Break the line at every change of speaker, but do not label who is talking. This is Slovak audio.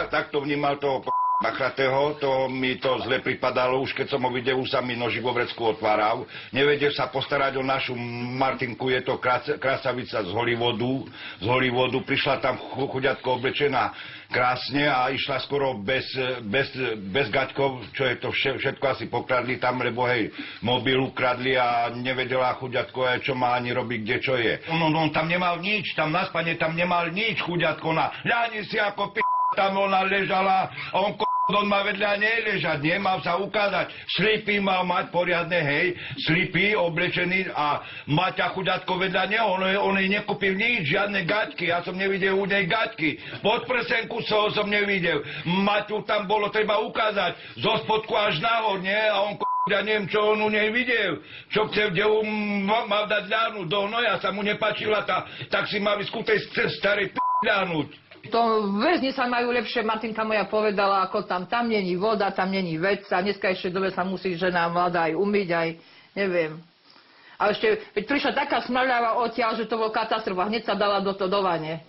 takto vnímal toho Machatého, to mi to zle pripadalo, už keď som ho videl, už sa mi nožík vo vrecku otváral. Nevedel sa postarať o našu Martinku, je to krasavica z Hollywoodu, prišla tam chuďatko oblečená krásne a išla skoro bez gaťkov, čo je to všetko asi pokradli tam, lebo hej, mobil ukradli a nevedela chuďatko, čo má ani robiť, kde čo je. On tam nemal nič, tam na spane tam nemal nič, chuďatko, ľahni si ako tam ona ležala a on má vedľa nej ležať, nemal sa ukázať. Slipy mal mať poriadne, hej, slipy oblečený a Maťa chuďatko vedľa neho, on jej nekúpil nič, žiadne gaťky, ja som nevidel u nej gaťky. Podprsenku som nevidel, Maťu tam bolo treba ukázať, zo spodku až nahor, nie? A on ja neviem, čo on u nej videl, čo chce, kde mal dať ľahnuť do hnoja, sa mu nepáčila tak si mal vyskútej starej ľahnuť.
To väzni sa majú lepšie, Martinka moja povedala, ako tam není voda, tam není vec a dneska ešte dobe sa musí žena mladá aj umyť, aj neviem. A ešte, veď prišla taká smrľava odtiaľ, že to bol katastrofa, hneď sa dala do vane.